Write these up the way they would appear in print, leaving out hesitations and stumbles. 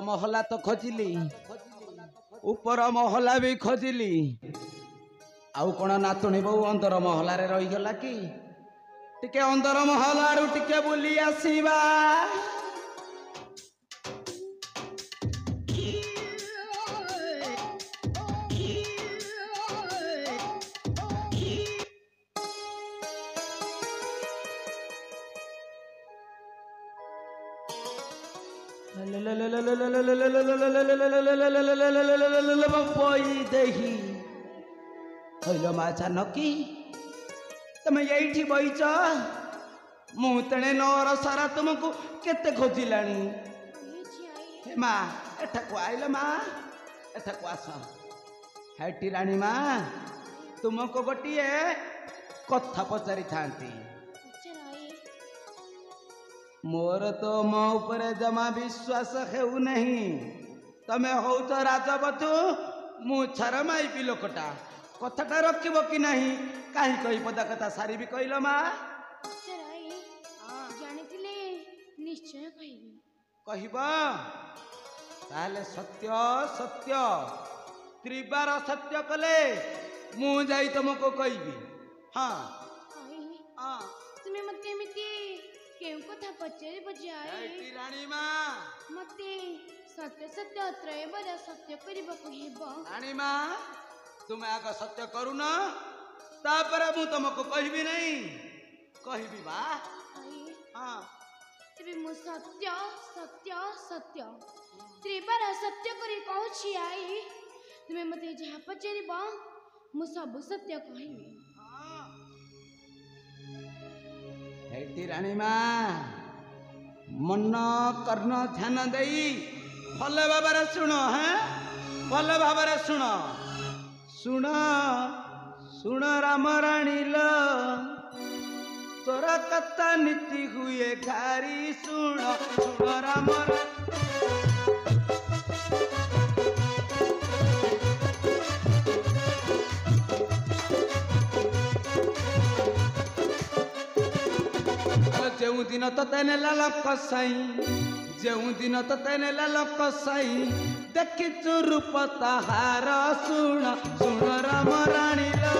महला तो खोजिली ऊपर महला भी खोजिली आउ कौन नातुणी बहु अंदर महल रहीगला कि टिके अंदर महल टिके बुली आसीबा देही हईलो मा जानकी तमें यही बईच मुतेणे नर सारा तुमको केते खोजिलानी माँ एठाकू आइल माँ एठाकू आस हेटी राणी माँ तुमको गोटे कथा पचारि थांती मोर तो मो ऊपर जमा विश्वास हेउ नहीं तमे हो तो राजबधू मु छरमाइबी लोकटा कथाटा रखिब कि नहीं कहीं कही पदा कथा सारी भी कहल माँ निश्चय कहब ताले सत्य सत्य त्रिबार सत्य कले मु जाई तुमको कहबी हाँ हाँ तुम्हें मते मिते केउ कथा पचारि बजाए रानी माँ मते सत्य सत्य त्रयबर सत्य करबको हेबो रानी माँ तुम्हें आग सत्य करूना तापर मु तुमको कहबी नहीं कहबी बा हाँ तेबे मु सत्य सत्य सत्य त्रिबार सत्य करी कहूछि आई तुम्हें मते जहा पचारिबो मु सब सत्य कहबी हेटी रानी माँ मन कर्ण ध्यान देई भल भाव शुण हाँ भल भाव शुण शुण शुण राम राणी लो तोरा कथा नीति हुए घारी शुण शुण राम जो दिन तो तेने लाल कसाई जो दिन तो तेने लाल कसाई देखी रूप ताहार शुण शुण राम राणी लो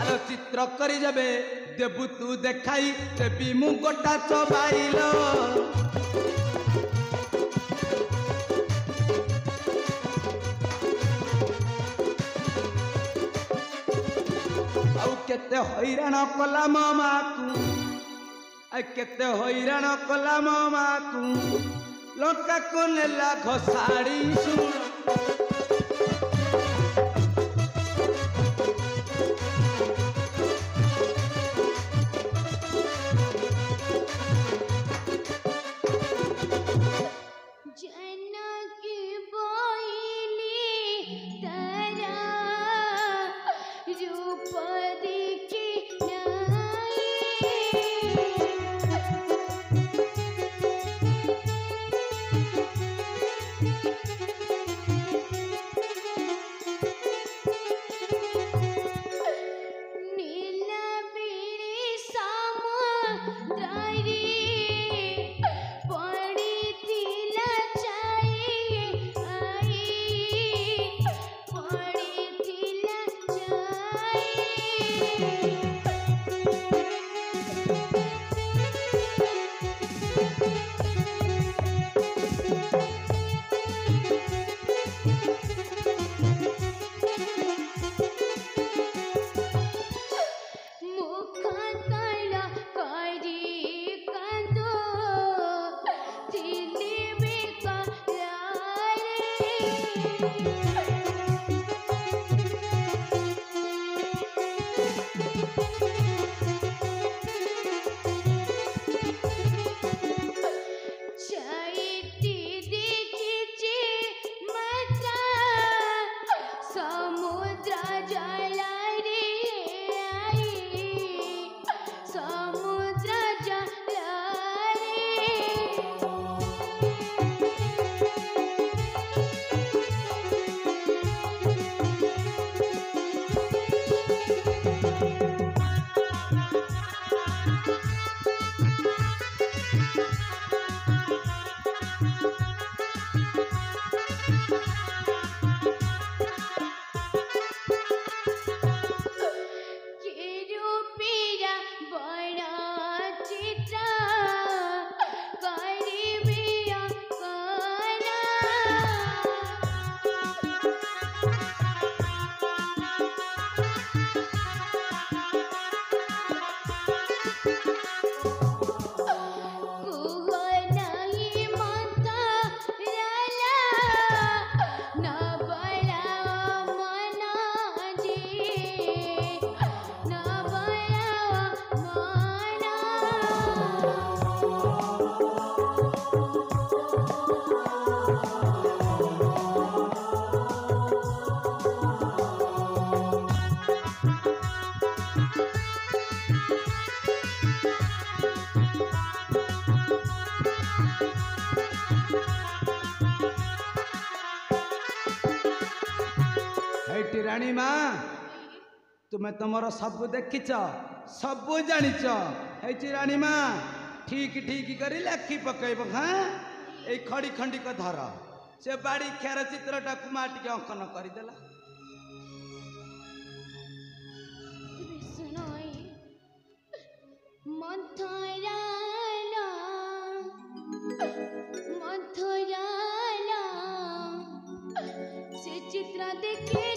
आलो चित्र करी जाबे देबू तू देखाई देवी मु गोटा चबाइलो केते हैरान कला मो माँ को केते हैरान कला मो माँ को लंका को नेला घोसाड़ी शुण रानी माँ तुम्हें तुमर सब देखिच सब जानिच है रानी माँ ठीक ठीक करी लेखि पकईब हाँ ये खड़ी खंडी को धर से बाड़ी खेर चित्रटा माँ टी अंकन करदेला से चित्र देखे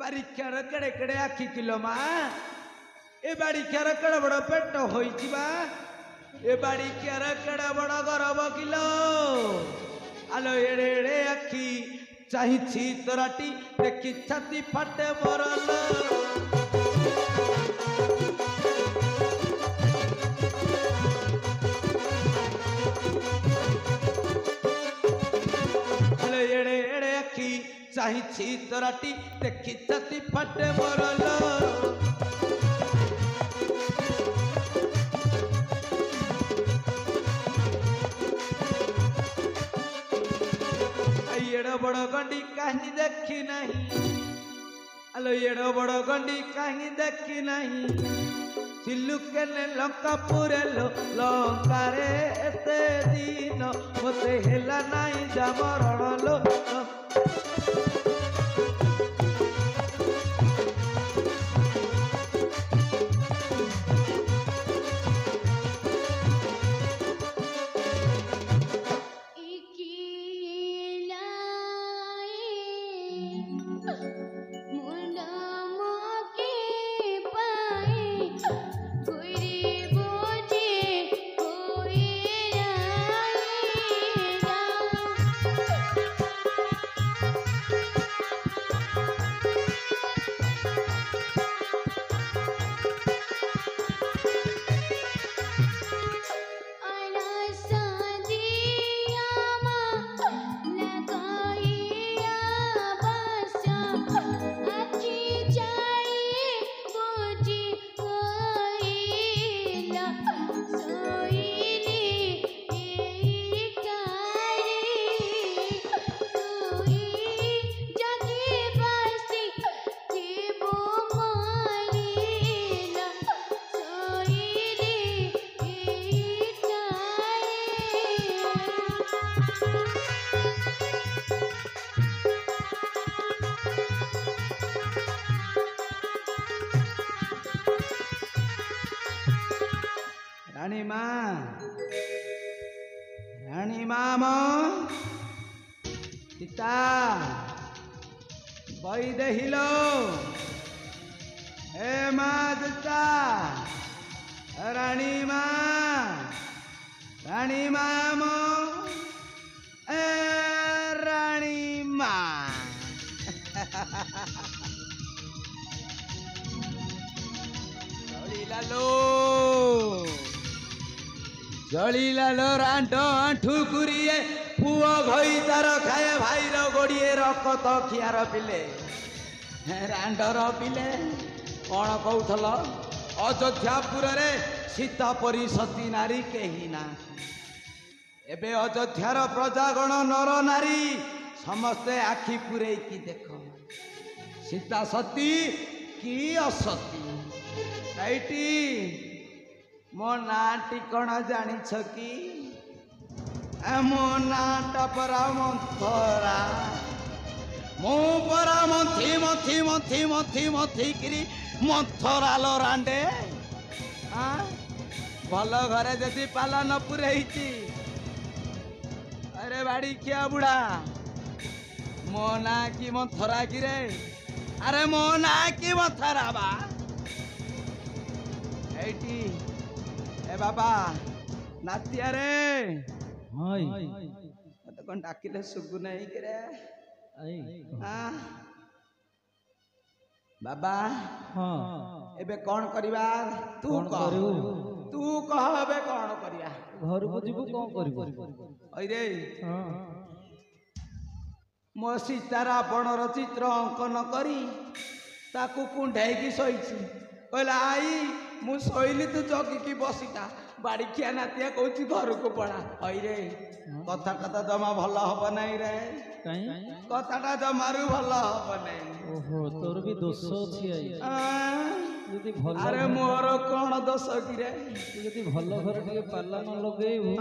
बारीक्षार केड़े केड़े आखि किलो माँ ए बारीक्षार केड़े बड़ पेट हो ए बाड़ी क्यार केड़ा बड़ा गरब किलो आलो एड़े एड़े आखी चाहिछि तोराटी देखी छाती फाटे बरलो आलो एड़े एड़े आखी चाहिछि तोराटी देखी छाती फाटे बरलो बड़ गंडी कहीं देखी नहीं आलो एड़ बड़ गंडी कहीं देखी नहीं सिल्लु के लंका पुरे लंका रे एते दिन मते हेला नहीं जामरण लो रानी माँ सीता बई देहिलो हे माँ सीता रानी माँ मो ए रानी माँ जलिलालो रांट आंठू कुरिए पुओ घई तार खाए भाई रो गोड़िए रकत खियार पिले रांडर पिले कौन कहूल अयोध्यापुर रे सीता परी सती नारी कही ना एबे अयोध्यार प्रजागण नर नारी समस्ते आखि पुरे की देख सीता सती की असती राइटी मो नाटी कौन जानी कि मो नाटा परा मंथरा मो परा मंथी मंथी मंथी मंथी मंथी करी मंथरा लो रांडे भल घरे जदि पाला न पुरे अरे बाड़ी किया बुढ़ा मो ना की मंथरा कि रे अरे मो ना की मंथरा बा एटी ए बाबा नातिया रे हाय मत कौन डाकिले सुगु नहीं करे बाबा हाँ एबे कौन करिबा तू कह तू कह एबे कौन करिया घर को जीवो कौन करिवो ओइ रे हां मो सीतारा बणर चित्र अंकन करी ताकू कुंढाई की सोईची कहला आई मु सोईली तू जगिकी बसीता बाड़ी खिया नातिया कहूँ घर को पड़ा हई रे कथाटा तो जमा भल हम नहीं रे कथाटा जमारू भल हम नहीं ओहो तोर भी दोष अछि यदि भल अरे मोर कौन दोष कि रे यदि भल घर के पाला न लगेबू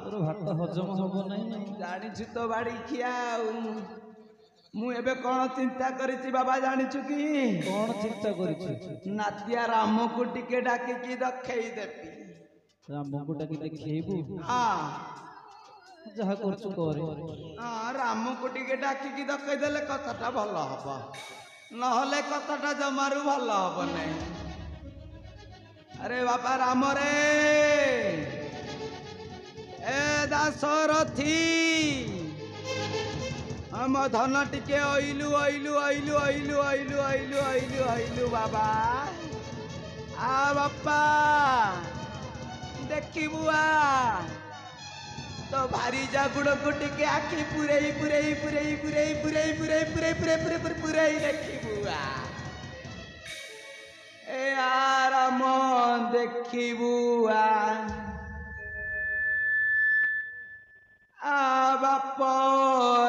तोर भात हजम हबो नहीं जानिछु तो बाड़ी खिया मु एबे कौन चिंता करिछि बाबा जानिछु कि कौन चिंता करिछि नातिया राम को टिके डाके की दखेई देबी राम को डाके देखैबू हां जहा करछु करे हां राम को टिके डाके की दखेई देले कथाटा भल हबो नहले कथाटा जमारू भल हबो नहीं अरे बाबा राम रे ଦାସରଥୀ ଆମ ଧନ ଟିକେ ଅଇଲୁ ଅଇଲୁ ଅଇଲୁ ଅଇଲୁ ଅଇଲୁ ଅଇଲୁ ଅଇଲୁ ଅଇଲୁ ବାବା ଆ ବାପା ଦେଖିବୁ ଆ तो भारी जागुड़ को टिके आखि पुरई पुरई पुरई पुरई पुरई पुरई पुरई पुरई पुरई पुरई देखी बुआ ए आराम देखी बुआ आ बाप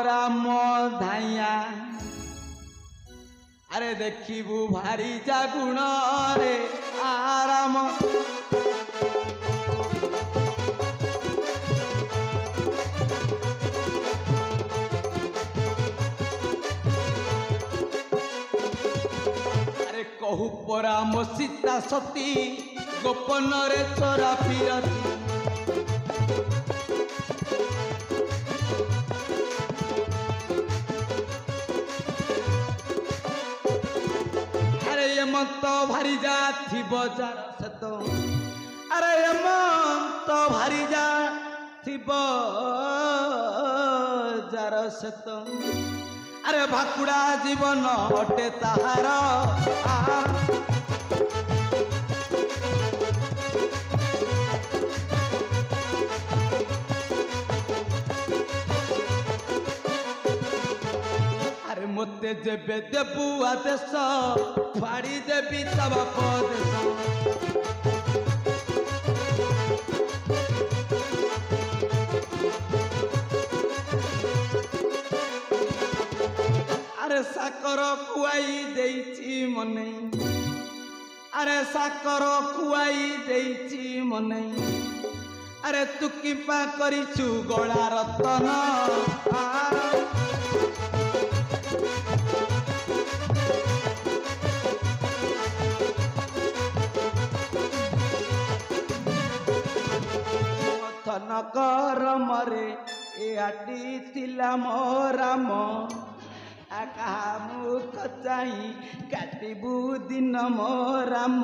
राम धाइया अरे देखिबू भारी जागुण रे आराम कहू परा मो सीता सती गोपन रे चोरा फिरती अरे ये मत भारी जा थी बजार से तो अरे ये मत भारी जा थी बजार से तो अरे भाकुड़ा जीवन अटे ताहार अरे मते जेबे देबू आदेश फाड़ी देवी तब पदेश अरे साकर खुआई देइची मने अरे साकर खुआई देइची मने अरे तू किपा करिछु गळा रतन मथन कर मरे ए आटी तिला मोराम आका मुख चाही काटिबू दिन मोराम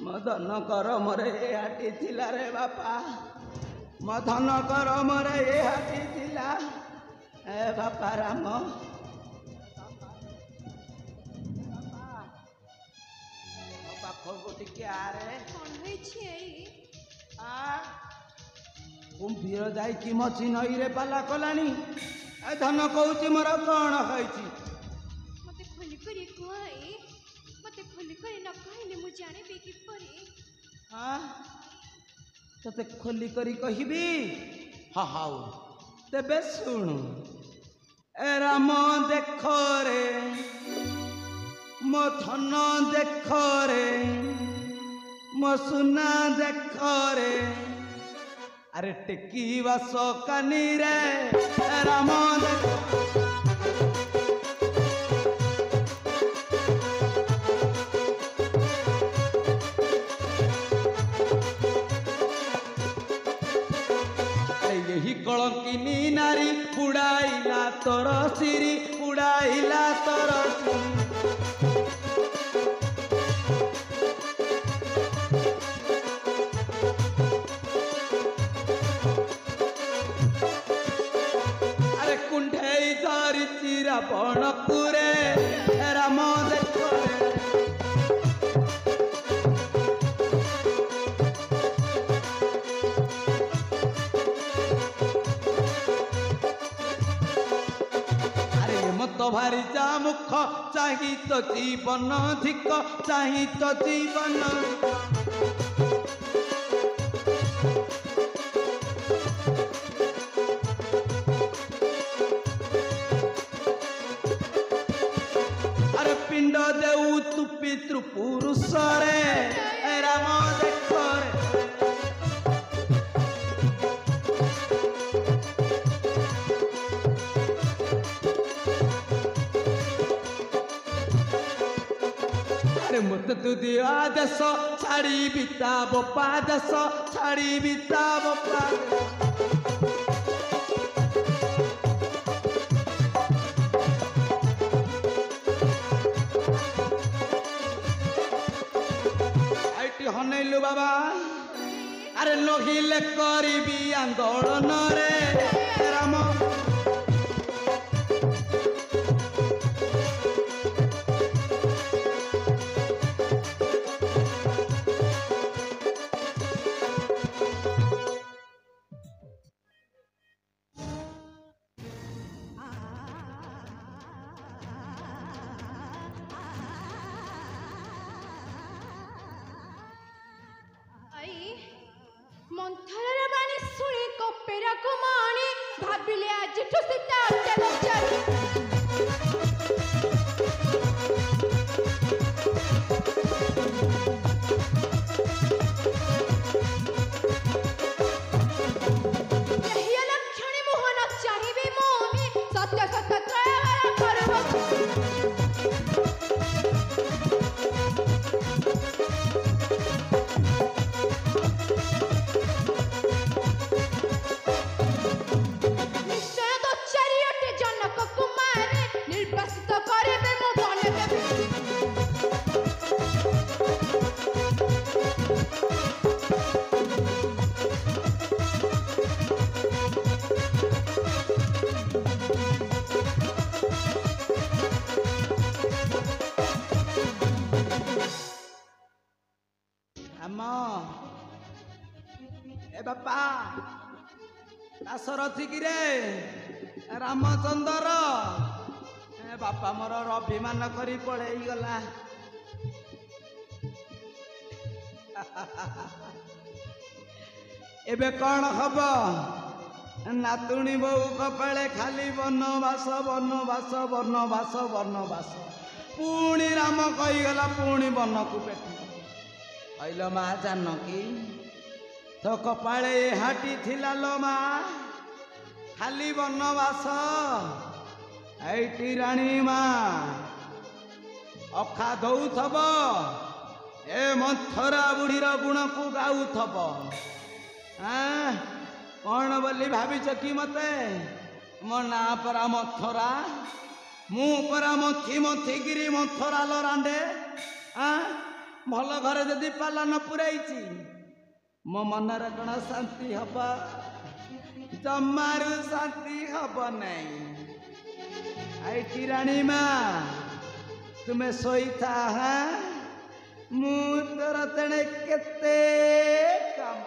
मदन कर मरे हाटी थिला रे बापा मदन कर मरे हाटी थिला ए बापा राम मो पाखको टिके आरे कुंभीर जाई कि मची नई रे पाला कलानी ए धन कहूची मोर कौन होइची मते खोली करी कुआई मते खोली करी न कहले मु जाने बे कि परे हां तते खोली करी कहिबी हा हाउ तेबे सुन ए राम देख रे मो धन देख रे मो सुना देख रे अरे टेकी बास कानी रे राम यही कलंकिनी नारी उड़ाइला तोर सिरी उड़ाइला तोर अरे कुंठई धरी चिरा बनपुरे राम देख तो भारी जा मुख चाही तो जीवन धिक चाही तो जीवन अरे पिंड देऊ तू पितृ पुरुष रे राम देख रे मत तू दिया आदेश छाड़ी बिता बपा देश छाड़ी बिता बपा आईटी हनैलु बाबा আরে নহিলে করিবি আন্দোলন রে রাম ମନ୍ଥରର ବାଣୀ ଶୁଣି କପେରାକୁ ମାଣି ଭାବିଲେ ଆଜିଠୁ ସୀତା ଅତ୍ୟାଚାରୀ ଏହି ଲକ୍ଷଣୀ ମୋହନ ଚାହିଁବି ମୌନି ସତ୍ୟ ସତ୍ୟ ତ୍ରୟବାର କରୁବ ए बापा दाशरथी कि रे रामचंद्र ए बापा मोर अभिमान करी पड़े गला एबे कौन हब नातुणी बो कपाले खाली वनवास वनवास वनवास वनवास पुणी राम कहीगला पुणी वन को पेटी कहल माँ जानकी तो कपाले हाटी थिला लो माँ खाली वनवास ऐटी राणी माँ अखा दौथब ए मंथरा बुढ़ीर गुण को गाउथब कौन बोली भाविच कि मते मो ना परा मथरा मु परा मथी मथिगिरी मथरा लो रांडे भल घर जदि पाला न पुराइची मो मनर कण शांति हब जमारू शांति हब नहीं आई राणी माँ तुम्हें सोईथा मु तोर तेणे केते काम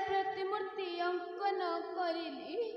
प्रतिमूर्ति अंकन करिली